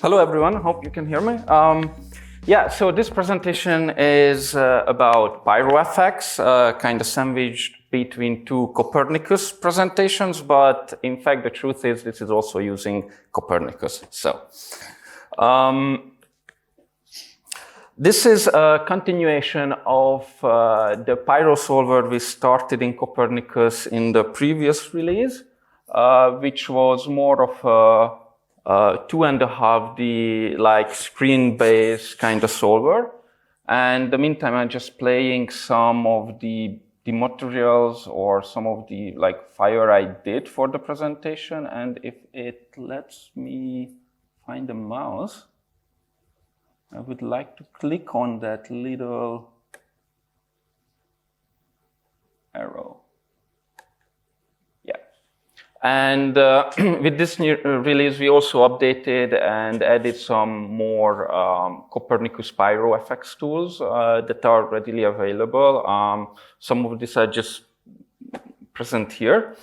Hello everyone, hope you can hear me. So this presentation is about Pyro effects, kind of sandwiched between two Copernicus presentations, but in fact the truth is this is also using Copernicus. This is a continuation of the Pyro solver we started in Copernicus in the previous release, which was more of a 2.5D like screen-based kind of solver. And in the meantime, I'm just playing some of the materials or some of the fire I did for the presentation. And if it lets me find a mouse, I would like to click on that little arrow. And with this new release, we also updated and added some more Copernicus Pyro effects tools that are readily available. Some of these are just present here.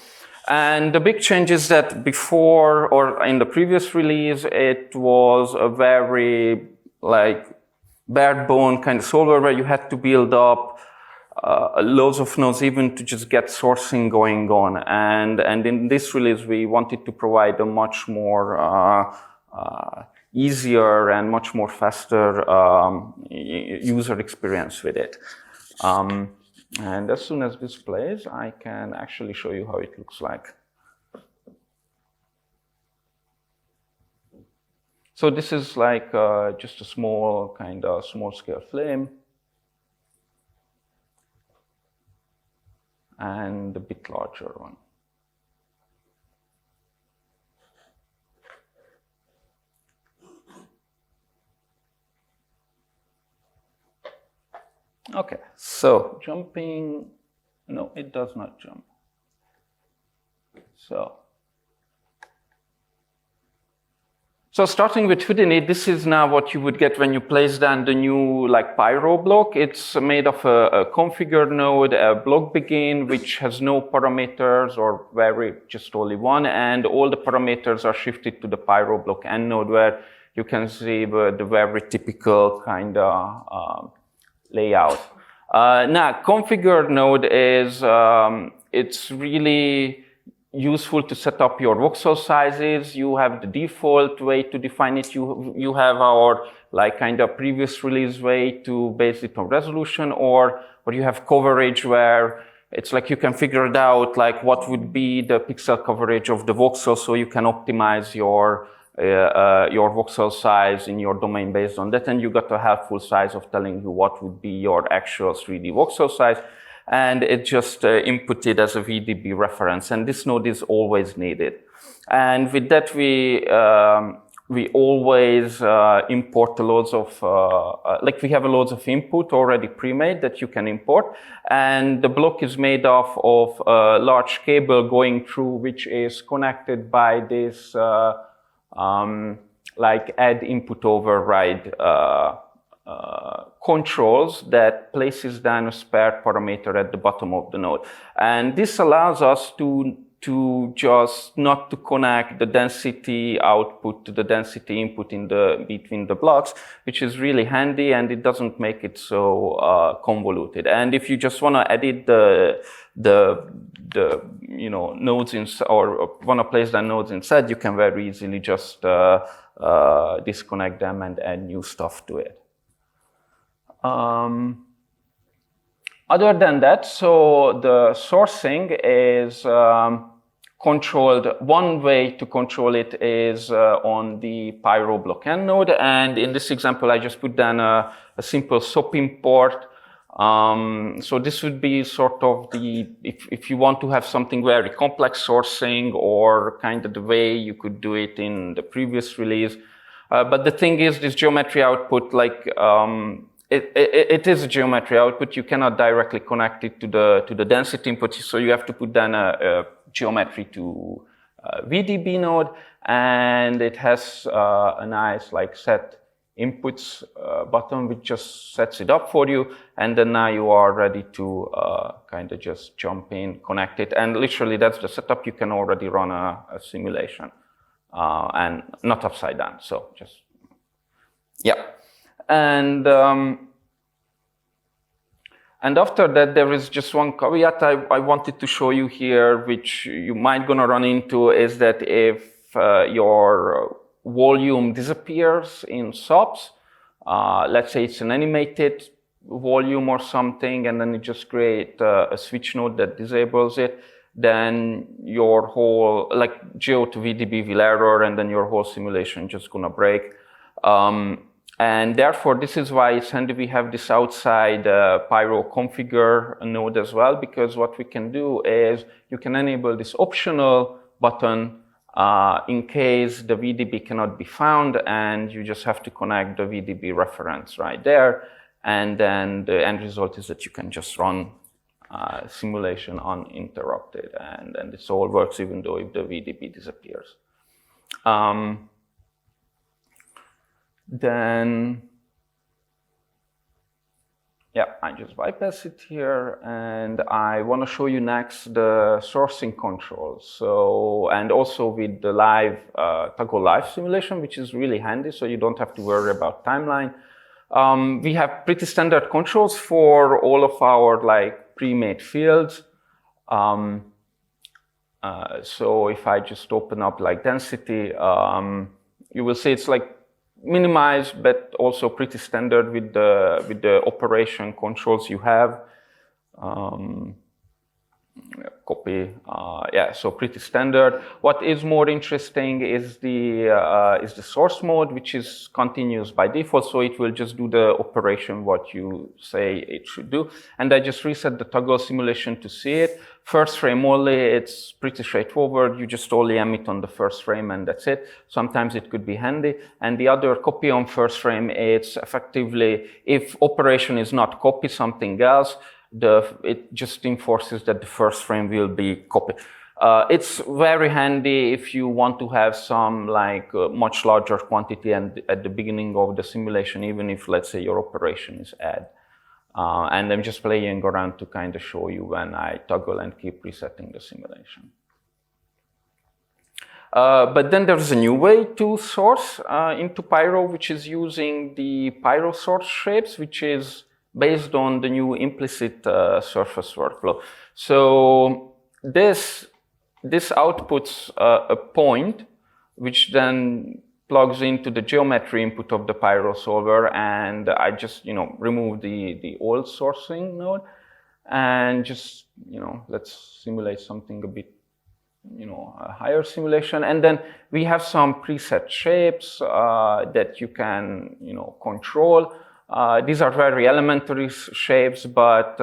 And the big change is that before, or in the previous release, it was a very bare bone kind of solver where you had to build up loads of nodes even to just get sourcing going on. And in this release, we wanted to provide a much more easier and much more faster user experience with it. And as soon as this plays, I can actually show you how it looks like. So this is just a small small scale flame. And a bit larger one. Okay, so jumping, no, it does not jump. So starting with Houdini, this is now what you would get when you place down the new Pyro block. It's made of a configure node, a block begin, which has no parameters or just only one, and all the parameters are shifted to the Pyro block end node where you can see the very typical kind of layout. Now, configure node is, it's really useful to set up your voxel sizes. You have the default way to define it. You have our kind of previous release way to base it on resolution, or you have coverage where it's you can figure it out what would be the pixel coverage of the voxel, so you can optimize your voxel size in your domain based on that, and you got a helpful size of telling you what would be your actual 3D voxel size. And it just inputted as a VDB reference, and this node is always needed. And with that, we always import loads of, we have loads of input already pre-made that you can import, and the block is made of a large cable going through, which is connected by this add input override controls that places down a spare parameter at the bottom of the node. And this allows us to just not to connect the density output to the density input between the blocks, which is really handy, and it doesn't make it so convoluted. And if you just want to edit the nodes or want to place the nodes inside, you can very easily just disconnect them and add new stuff to it. Other than that, so the sourcing is controlled. One way to control it is on the Pyro block end node, and in this example, I just put down a simple SOP import. So this would be sort of if you want to have something very complex sourcing, or kind of the way you could do it in the previous release. But the thing is, this geometry output, it is a geometry output. You cannot directly connect it to the density input, so you have to put down a geometry to VDB node, and it has a nice set inputs button which just sets it up for you, and then now you are ready to kind of just jump in, connect it, and literally that's the setup. You can already run a simulation and not upside down, so just Yeah, and after that, there is just one caveat I wanted to show you here, which you might gonna run into, is that if your volume disappears in SOPs, let's say it's an animated volume or something, and then you just create a switch node that disables it, then your whole, like geo to VDB will error, and then your whole simulation just gonna break. And therefore, this is why it's handy we have this outside Pyro configure node as well, because what we can do is you can enable this optional button in case the VDB cannot be found, and you just have to connect the VDB reference right there. And then the end result is that you can just run simulation uninterrupted, and this all works even though if the VDB disappears. Then, yeah, I just bypass it here, and I want to show you next the sourcing controls. So, and also with the live toggle live simulation, which is really handy, so you don't have to worry about timeline. We have pretty standard controls for all of our like pre-made fields. So if I just open up like density, you will see it's like minimized, but also pretty standard with the operation controls you have. Copy, yeah, so pretty standard. What is more interesting is the source mode, which is continuous by default, so it will just do the operation what you say it should do. And I just reset the toggle simulation to see it. First frame only, it's pretty straightforward. You just only emit on the first frame and that's it. Sometimes it could be handy. And the other copy on first frame, it's effectively, if operation is not copy something else, it just enforces that the first frame will be copied. It's very handy if you want to have some like much larger quantity and at the beginning of the simulation, even if let's say your operation is add. And I'm just playing around to kind of show you when I toggle and keep resetting the simulation. But then there's a new way to source into Pyro, which is using the Pyro source shapes, which is based on the new implicit surface workflow. So this outputs a point, which then plugs into the geometry input of the Pyro solver, and I just remove the old sourcing node, and just let's simulate something a bit a higher simulation, and then we have some preset shapes that you can control. These are very elementary shapes, but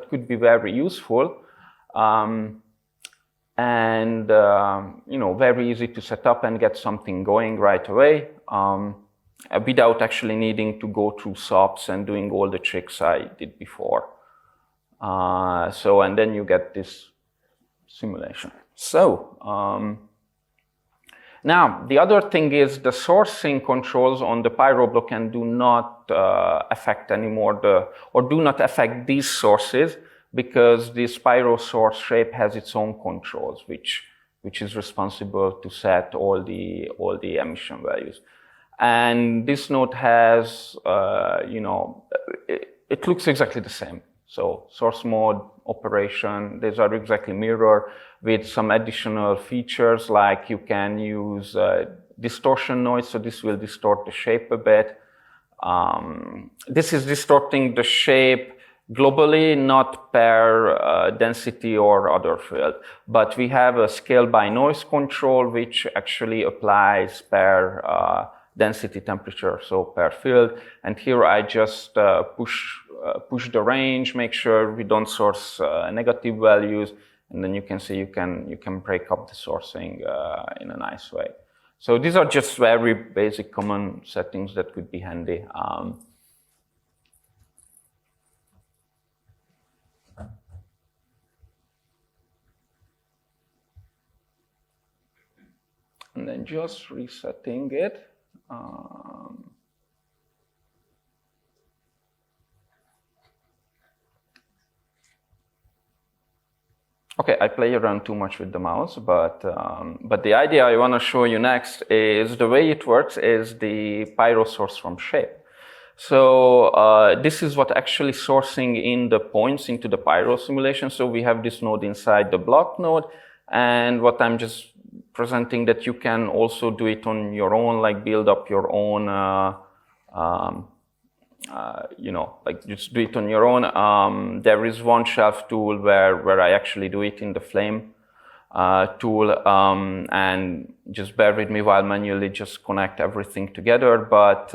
could be very useful. And very easy to set up and get something going right away without actually needing to go through SOPs and doing all the tricks I did before. And then you get this simulation. So now the other thing is the sourcing controls on the Pyro block and do not affect anymore or do not affect these sources, because this Pyro source shape has its own controls, which is responsible to set all the emission values. And this node has, it looks exactly the same. So source mode, operation, these are exactly mirror with some additional features, like you can use distortion noise, so this will distort the shape a bit. This is distorting the shape globally, not per density or other field. But we have a scale by noise control, which actually applies per density temperature, so per field. And here I just push the range, make sure we don't source negative values, and then you can see you can break up the sourcing in a nice way. So these are just very basic common settings that could be handy. And then just resetting it. Okay, I play around too much with the mouse, but the idea I want to show you next is the way it works is the Pyro source from shape. So this is what actually sourcing in the points into the Pyro simulation. So we have this node inside the block node, and what I'm just presenting that you can also do it on your own, like build up your own, you know, like just do it on your own. There is one shelf tool where I actually do it in the Flame tool, and just bear with me while manually just connect everything together. But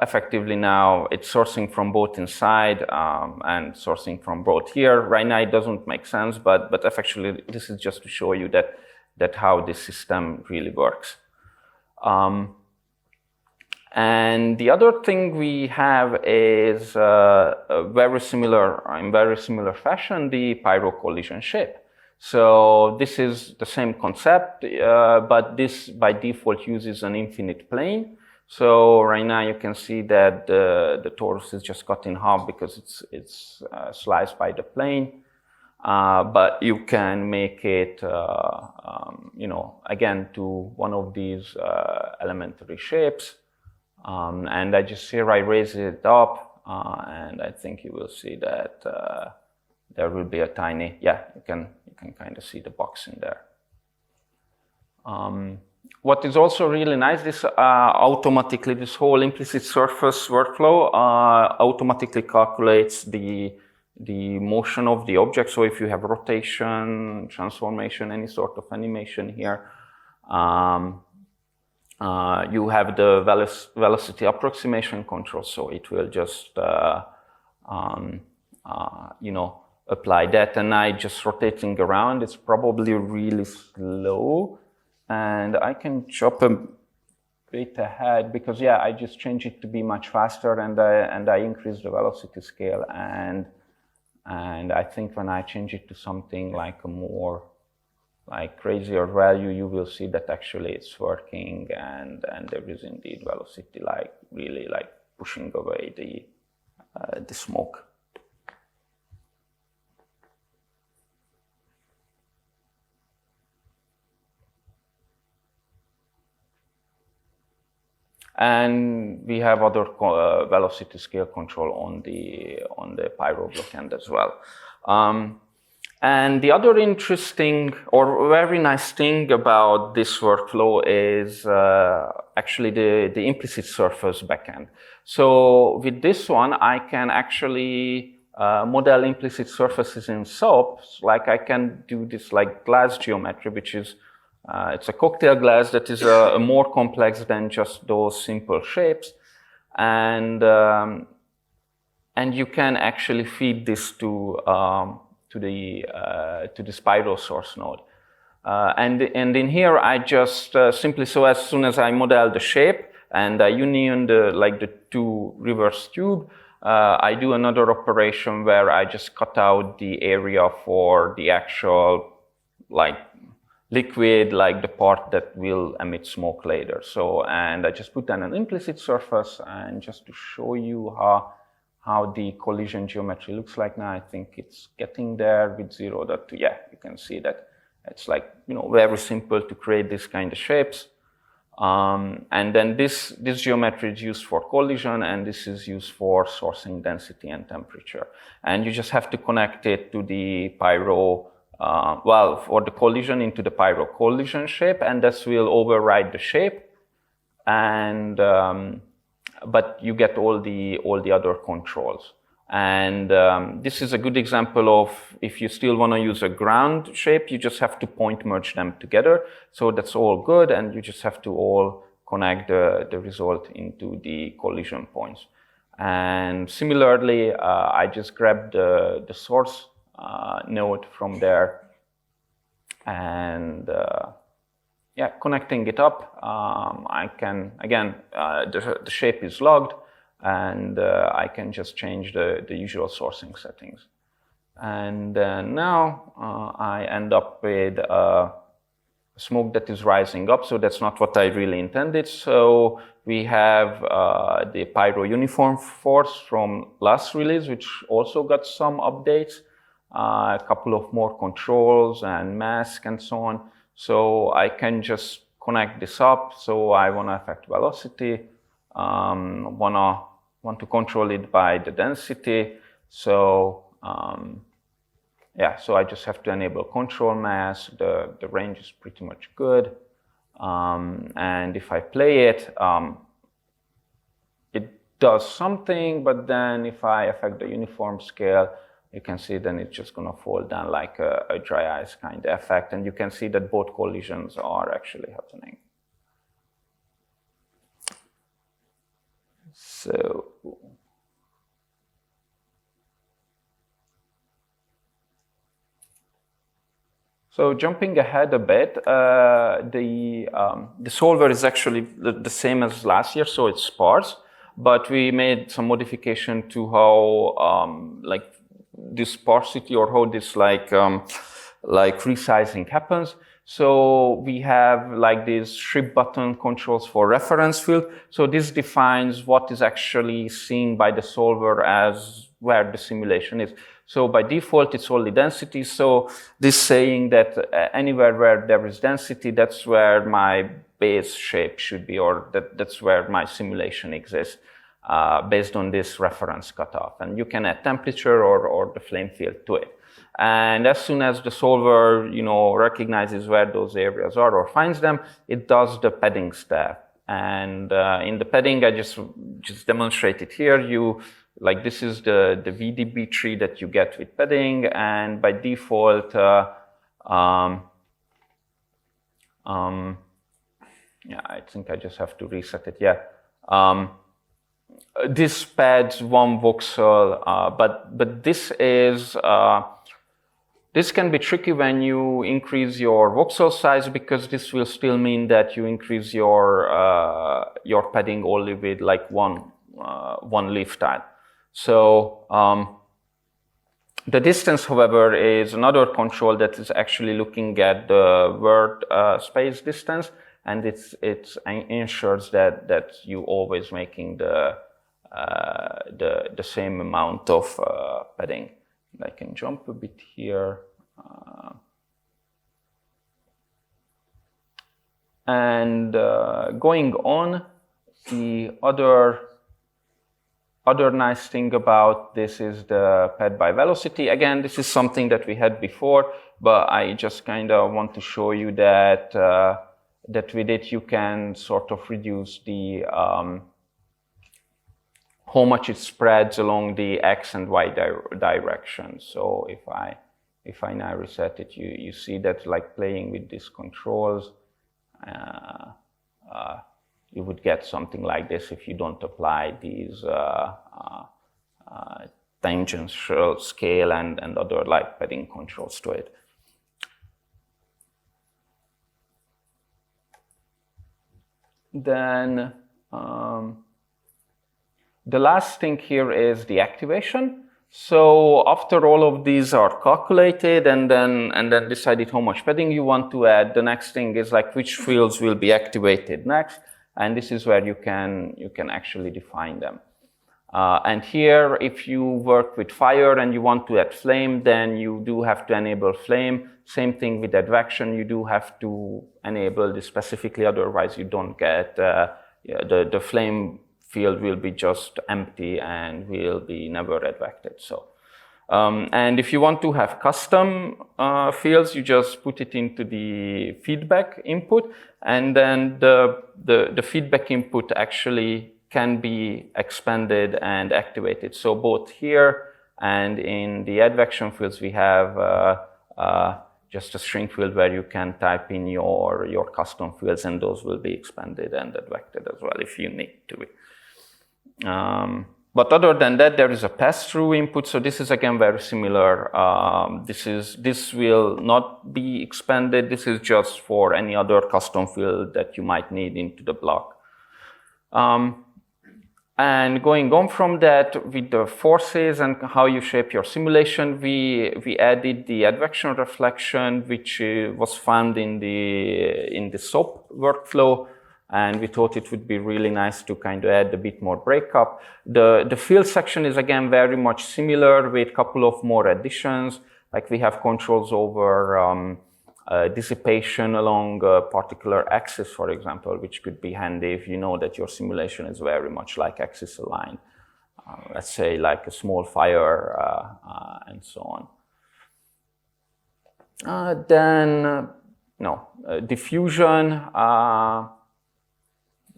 effectively now it's sourcing from both inside and sourcing from both here. Right now it doesn't make sense, but effectively this is just to show you that how this system really works. And the other thing we have is in very similar fashion, the Pyro collision shape. So this is the same concept, but this by default uses an infinite plane. So right now you can see that the torus is just cut in half because it's sliced by the plane. But you can make it, you know, again to one of these elementary shapes. And I just here I raise it up, and I think you will see that there will be a tiny, yeah, you can kind of see the box in there. What is also really nice, this automatically, this whole implicit surface workflow automatically calculates the motion of the object. So if you have rotation, transformation, any sort of animation here, you have the velocity approximation control. So it will just, you know, apply that. And I just rotating around, it's probably really slow. And I can chop a bit ahead because, yeah, I just change it to be much faster, and I increase the velocity scale. And I think when I change it to something like a more like crazier value, you will see that actually it's working, and there is indeed velocity like really like pushing away the smoke. And we have other velocity scale control on the Pyro block end as well. And the other interesting or very nice thing about this workflow is actually the implicit surface backend. So with this one, I can actually model implicit surfaces in SOAPs. Like I can do this like glass geometry, which is it's a cocktail glass that is more complex than just those simple shapes, and you can actually feed this to the Pyro source node, and in here I just simply, so as soon as I model the shape and I union the two reverse tube, I do another operation where I just cut out the area for the actual like liquid, like the part that will emit smoke later. So, and I just put down an implicit surface, and just to show you how the collision geometry looks like now, I think it's getting there with 0.2. Yeah, you can see that it's like, you know, very simple to create this kind of shapes. And then this geometry is used for collision, and this is used for sourcing density and temperature. And you just have to connect it to the Pyro, well, for the collision into the Pyro collision shape, and this will override the shape, and but you get all the other controls. And this is a good example of if you still want to use a ground shape, you just have to point merge them together. So that's all good, and you just have to all connect the result into the collision points. And similarly, I just grabbed the source node from there, and yeah, connecting it up, I can, again, the shape is logged, and I can just change the usual sourcing settings. And now I end up with smoke that is rising up, so that's not what I really intended. So we have the Pyro uniform force from last release, which also got some updates. a couple of more controls and mask and so on. So I can just connect this up. So I want to affect velocity, want to control it by the density. So yeah, so I just have to enable control mask. The range is pretty much good. And if I play it, it does something, but then if I affect the uniform scale, you can see then it's just going to fall down like a dry ice kind of effect. And you can see that both collisions are actually happening. So jumping ahead a bit, the solver is actually the same as last year, so it's sparse. But we made some modification to how like this sparsity or how this like resizing happens. So we have like these strip button controls for reference field. So this defines what is actually seen by the solver as where the simulation is. So by default, it's only density. So this saying that anywhere where there is density, that's where my base shape should be, or that's where my simulation exists, based on this reference cutoff. And you can add temperature or the flame field to it. And as soon as the solver, recognizes where those areas are or finds them, it does the padding step. And in the padding, I just demonstrate it here. Like this is the VDB tree that you get with padding, and by default, yeah, I think I just have to reset it. Yeah, this pads 1 voxel, but this is this can be tricky when you increase your voxel size, because this will still mean that you increase your padding only with like one leaf type. So the distance, however, is another control that is actually looking at the word space distance, and it ensures that you always making the same amount of padding. I can jump a bit here. And going on, the other nice thing about this is the pad by velocity. Again, this is something that we had before, but I just kind of want to show you that with it you can sort of reduce the how much it spreads along the X and Y direction. So if I now reset it, you see that like playing with these controls, you would get something like this if you don't apply these tangential scale and other like padding controls to it. Then the last thing here is the activation. So after all of these are calculated and then decided how much padding you want to add, the next thing is like which fields will be activated next. And this is where you can actually define them. And here, if you work with fire and you want to add flame, then you do have to enable flame. Same thing with advection, you do have to enable this specifically, otherwise you don't get, the flame field will be just empty and will be never advected. So, and if you want to have custom fields, you just put it into the feedback input, and then the feedback input actually can be expanded and activated. So both here and in the advection fields, we have just a string field where you can type in your custom fields, and those will be expanded and advected as well if you need to be. But other than that, there is a pass-through input. So this is again very similar. This will not be expanded. This is just for any other custom field that you might need into the block. And going on from that, with the forces and how you shape your simulation, we added the advection reflection, which was found in the SOP workflow. And we thought it would be really nice to kind of add a bit more breakup. The field section is again very much similar with a couple of more additions. Like we have controls over dissipation along a particular axis, for example, which could be handy if you know that your simulation is very much like axis aligned. Let's say like a small fire and so on. Diffusion.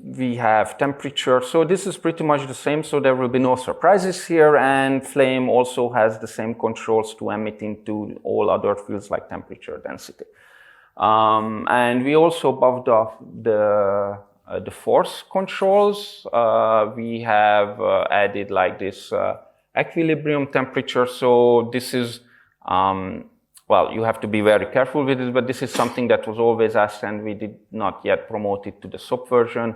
We have temperature. So this is pretty much the same, so there will be no surprises here. And flame also has the same controls to emit into all other fields like temperature, density. And we also buffed off the force controls. We have added like this equilibrium temperature. So this is, well, you have to be very careful with it, but this is something that was always asked and we did not yet promote it to the SOP version.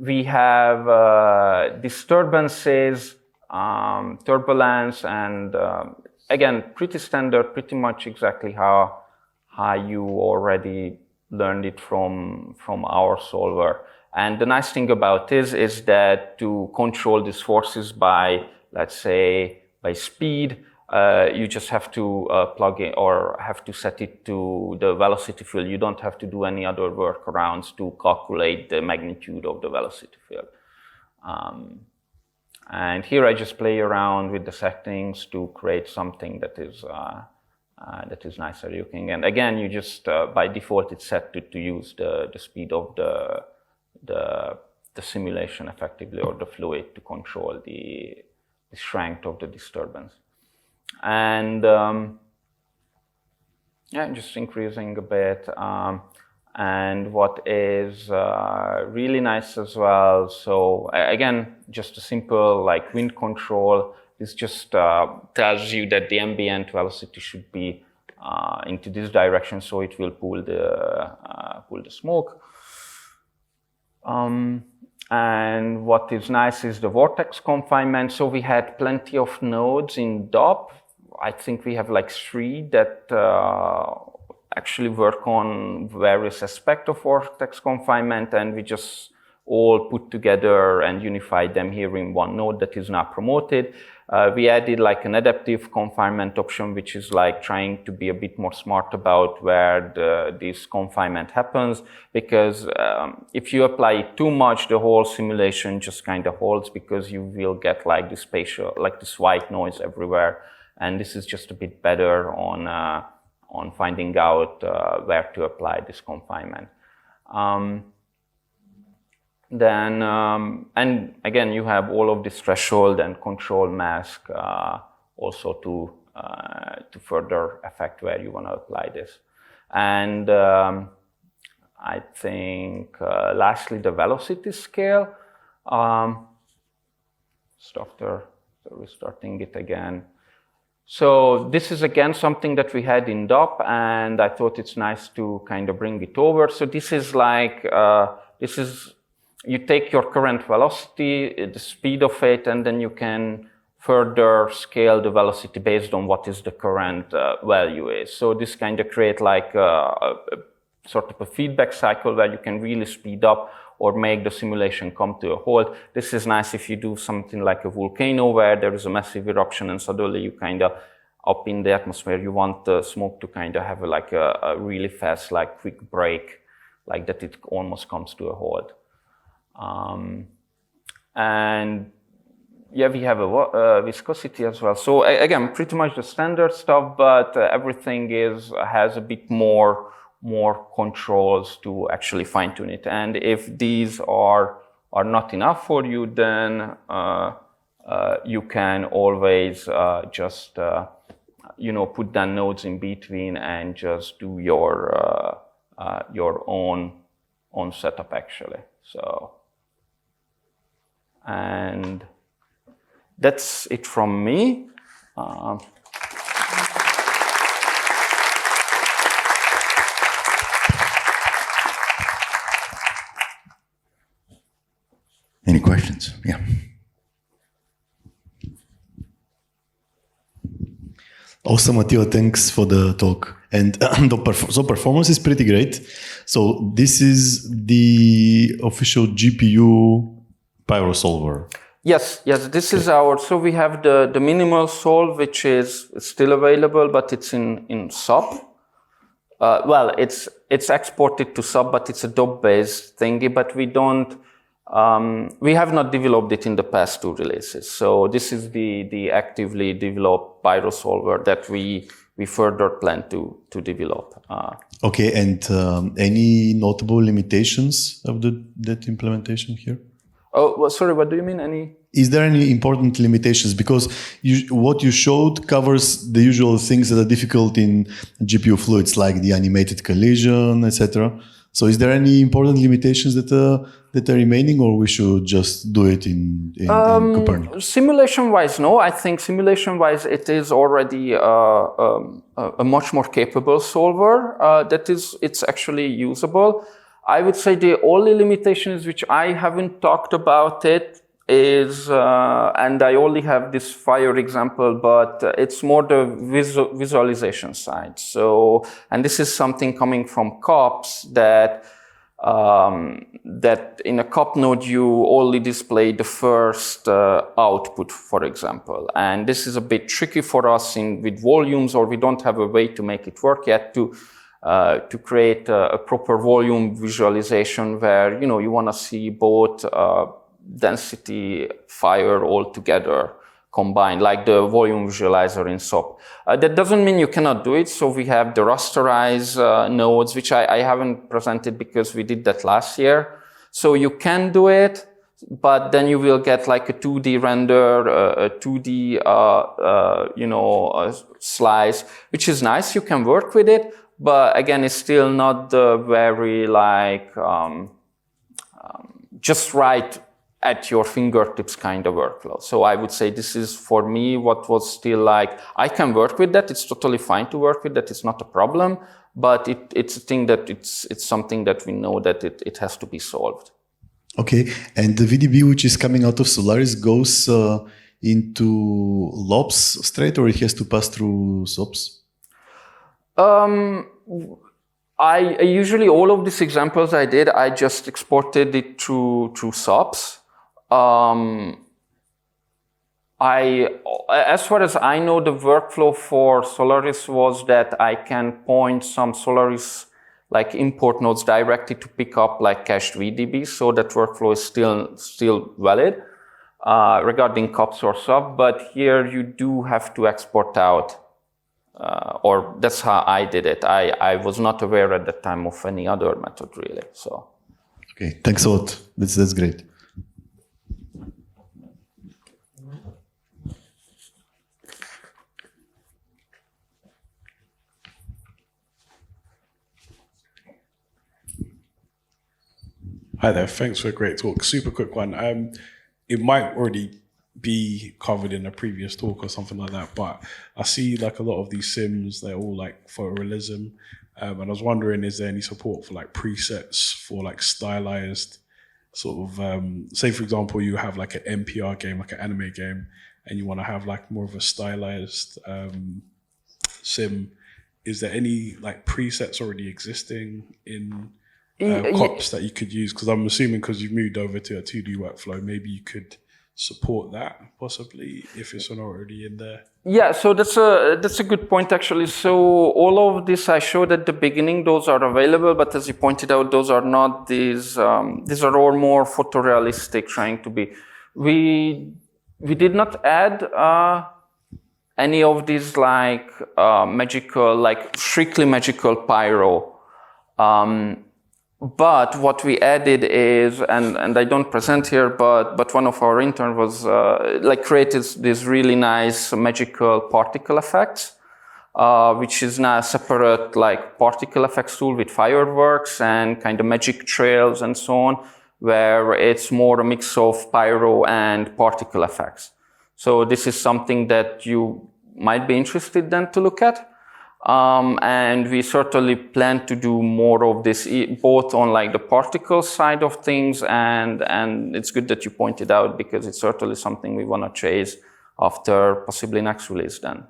We have disturbances, turbulence, and again, pretty standard, pretty much exactly how you already learned it from our solver. And the nice thing about this is that to control these forces by, let's say, by speed, you just have to plug in or have to set it to the velocity field. You don't have to do any other workarounds to calculate the magnitude of the velocity field. And here I just play around with the settings to create something that is nicer looking. And again, you just by default it's set to use the speed of the simulation effectively, or the fluid, to control the strength of the disturbance. And yeah, just increasing a bit. And what is really nice as well, so again, just a simple like wind control. This just tells you that the ambient velocity should be into this direction, so it will pull the smoke. And what is nice is the vortex confinement. So we had plenty of nodes in DOP. I think we have like 3 that actually work on various aspects of vortex confinement, and we just all put together and unified them here in one node that is now promoted. We added like an adaptive confinement option, which is like trying to be a bit more smart about where this confinement happens, because if you apply it too much, the whole simulation just kind of holds, because you will get like this spatial, like this white noise everywhere. And this is just a bit better on finding out where to apply this confinement. And again, you have all of this threshold and control mask also to further affect where you want to apply this. And I think lastly, the velocity scale. Just after restarting it again. So this is again something that we had in DOP, and I thought it's nice to kind of bring it over. So this is like, you take your current velocity, the speed of it, and then you can further scale the velocity based on what is the current value is. So this kind of create like a sort of a feedback cycle where you can really speed up or make the simulation come to a halt. This is nice if you do something like a volcano where there is a massive eruption and suddenly you kind of up in the atmosphere, you want the smoke to kind of have like a really fast, like quick break, like that it almost comes to a halt. And yeah, we have a viscosity as well. So again, pretty much the standard stuff, but everything has a bit more controls to actually fine tune it. And if these are not enough for you, then you can always just put down nodes in between and just do your own setup actually. So, and that's it from me. Any questions? Yeah. Awesome, Attila, thanks for the talk. And so performance is pretty great. So this is the official GPU Pyro solver. Yes, this is our, so we have the minimal solve, which is still available, but it's in SUB. Well, it's exported to SUB, but it's a DOP-based thingy, but we don't, we have not developed it in the past 2 releases. So this is the actively developed Pyro solver that we further plan to develop. Okay, and any notable limitations of that implementation here? Oh, well, sorry, what do you mean? Any? Is there any important limitations? Because what you showed covers the usual things that are difficult in GPU fluids, like the animated collision, etc. So is there any important limitations that are remaining, or we should just do it in Copernicus? Simulation-wise, no. I think simulation-wise, it is already a much more capable solver. It's actually usable. I would say the only limitation is, which I haven't talked about it, is, and I only have this fire example, but it's more the visualization side. So, and this is something coming from COPs that in a COP node you only display the first output, for example. And this is a bit tricky for us with volumes, or we don't have a way to make it work yet to create a proper volume visualization where, you want to see both density, fire all together combined, like the volume visualizer in SOP. That doesn't mean you cannot do it. So we have the rasterize nodes, which I haven't presented because we did that last year. So you can do it, but then you will get like a 2D render, a 2D, slice, which is nice. You can work with it. But again, it's still not the very just right at your fingertips kind of workflow. So I would say this is, for me, what was still like, I can work with that. It's totally fine to work with that. It's not a problem, but it's a thing that it's something that we know that it has to be solved. Okay. And the VDB, which is coming out of Solaris, goes into LOPS straight, or it has to pass through SOPs? I usually, all of these examples I did, I just exported it through SOPs. As far as I know, the workflow for Solaris was that I can point some Solaris like import nodes directly to pick up like cached VDB. So that workflow is still valid regarding COPS or SOP. But here you do have to export out. Or that's how I did it. I was not aware at that time of any other method, really. So, okay, thanks a lot. That's great. Hi there. Thanks for a great talk. Super quick one. It might already be covered in a previous talk or something like that, but I see like a lot of these sims, they're all like photorealism, and I was wondering, is there any support for like presets for like stylized sort of say for example you have like an NPR game, like an anime game, and you want to have like more of a stylized sim. Is there any like presets already existing in COPS that you could use? Because I'm assuming because you've moved over to a 2D workflow, maybe you could support that possibly if it's not already in there. Yeah, so that's a good point actually. So all of this I showed at the beginning, those are available, but as you pointed out, those are not these are all more photorealistic, trying to be. We did not add any of these like magical, like strictly magical pyro. But what we added is, and I don't present here, but one of our interns was like created this really nice magical particle effects, which is now a separate like particle effects tool with fireworks and kind of magic trails and so on, where it's more a mix of pyro and particle effects. So this is something that you might be interested then to look at. And we certainly plan to do more of this, both on like the particle side of things, and it's good that you pointed out, because it's certainly something we want to chase after possibly next release then.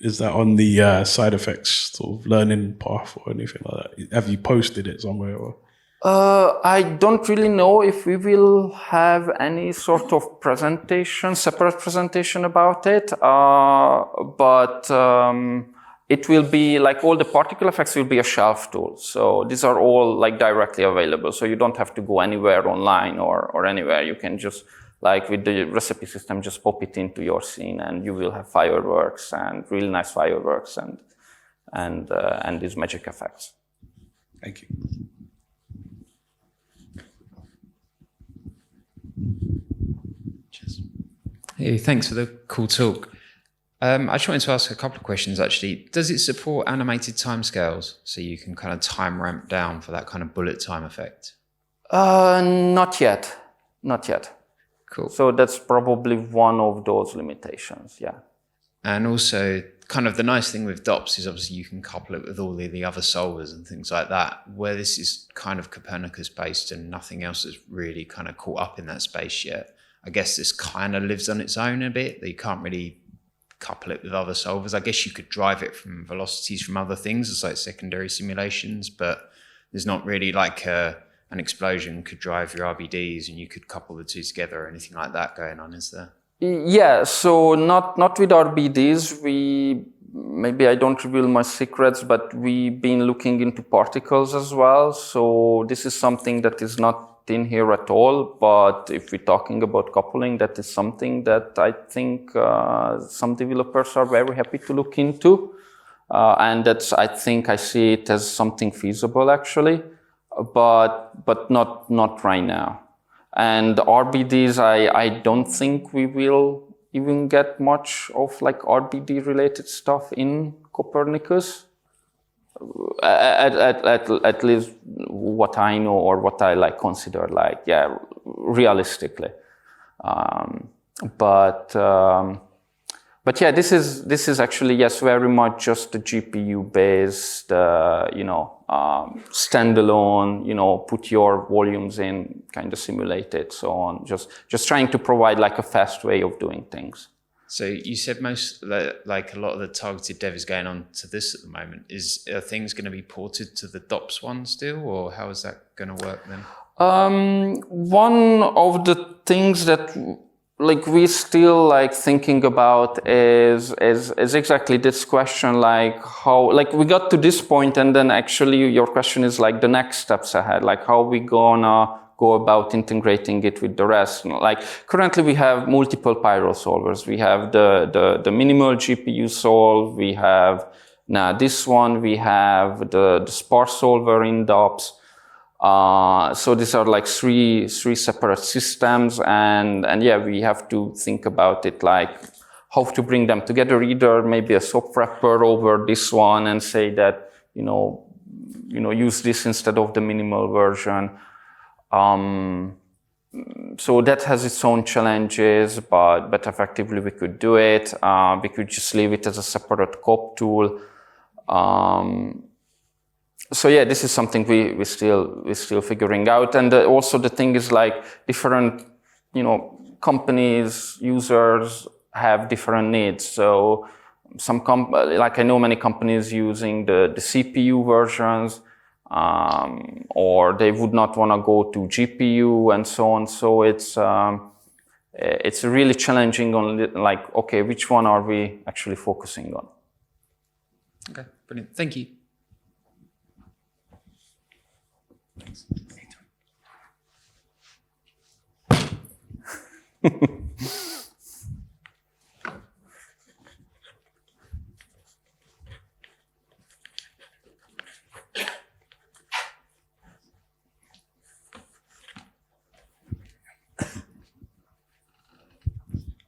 Is that on the side effects sort of learning path or anything like that? Have you posted it somewhere? Or? I don't really know if we will have any sort of presentation, separate presentation about it, but it will be like all the particle effects will be a shelf tool. So these are all like directly available. So you don't have to go anywhere online or anywhere. You can just, like with the recipe system, just pop it into your scene and you will have fireworks and really nice fireworks and these magic effects. Thank you. Hey, thanks for the cool talk. I just wanted to ask a couple of questions, actually. Does it support animated timescales so you can kind of time ramp down for that kind of bullet time effect? Not yet. Not yet. Cool. So that's probably one of those limitations, yeah. And also, kind of the nice thing with DOPS is obviously you can couple it with all the other solvers and things like that, where this is kind of Copernicus based and nothing else has really kind of caught up in that space yet. I guess this kind of lives on its own a bit, that you can't really couple it with other solvers. I guess you could drive it from velocities from other things as like secondary simulations, but there's not really like an explosion could drive your RBDs and you could couple the two together or anything like that going on, is there? Yeah, so not with RBDs. Maybe I don't reveal my secrets, but we've been looking into particles as well. So this is something that is not in here at all, but if we're talking about coupling, that is something that I think some developers are very happy to look into, and that's, I think I see it as something feasible actually, but not right now. And RBDs, I don't think we will even get much of like RBD related stuff in Copernicus. At least what I know or what I like consider like, yeah, realistically. But yeah, this is actually, yes, very much just a GPU based, standalone, put your volumes in, kind of simulate it, so on. Just trying to provide like a fast way of doing things. So you said like a lot of the targeted dev is going on to this at the moment. Are things going to be ported to the DOPS one still, or how is that going to work then? One of the things that like we still like thinking about is exactly this question, like how, like we got to this point and then actually your question is like the next steps ahead, like how we gonna go about integrating it with the rest. Like currently we have multiple Pyro solvers. We have the minimal GPU solve. We have now this one. We have the sparse solver in DOPS. So these are like three separate systems, and yeah, we have to think about it like how to bring them together. Either maybe a soap wrapper over this one and say that use this instead of the minimal version. So that has its own challenges, but effectively we could do it. We could just leave it as a separate cop tool. So yeah, this is something we're still figuring out. And also the thing is like different, companies, users have different needs. So some like I know many companies using the CPU versions, or they would not want to go to GPU and so on. So it's really challenging on like, okay, which one are we actually focusing on? Okay, brilliant. Thank you.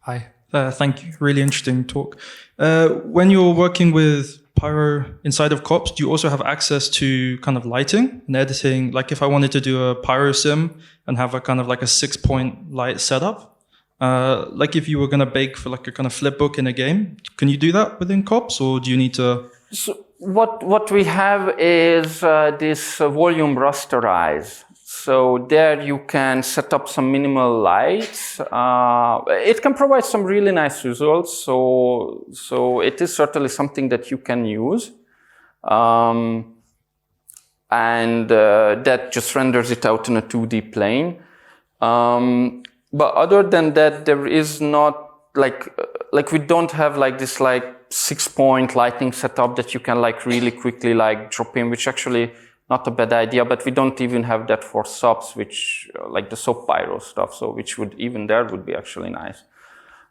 Hi, thank you. Really interesting talk. When you're working with Pyro inside of COPS, do you also have access to kind of lighting and editing? Like if I wanted to do a Pyro sim and have a kind of like a 6-point light setup, like if you were going to bake for like a kind of flip book in a game, can you do that within COPS, or do you need to? So what we have is this volume rasterize. So there you can set up some minimal lights. It can provide some really nice results. So it is certainly something that you can use. and that just renders it out in a 2D plane. But other than that, there is not like we don't have like this like 6-point lighting setup that you can like really quickly like drop in, which actually not a bad idea, but we don't even have that for subs, which like the sub pyro stuff, so which would even there would be actually nice.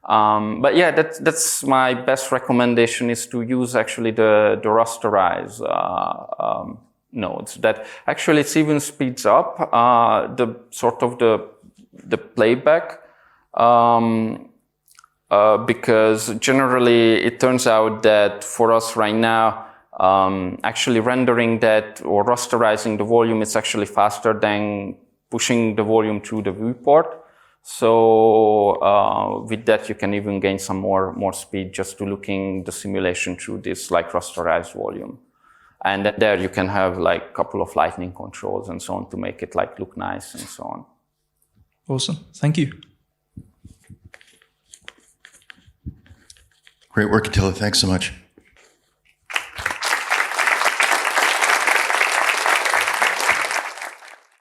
But yeah, that's my best recommendation, is to use actually the rasterize nodes. That actually it even speeds up the sort of the playback, because generally it turns out that for us right now, actually rendering that or rasterizing the volume is actually faster than pushing the volume through the viewport. So with that, you can even gain some more speed just to looking the simulation through this like rasterized volume. And then there you can have like a couple of lightning controls and so on to make it like look nice and so on. Awesome. Thank you. Great work, Attila. Thanks so much.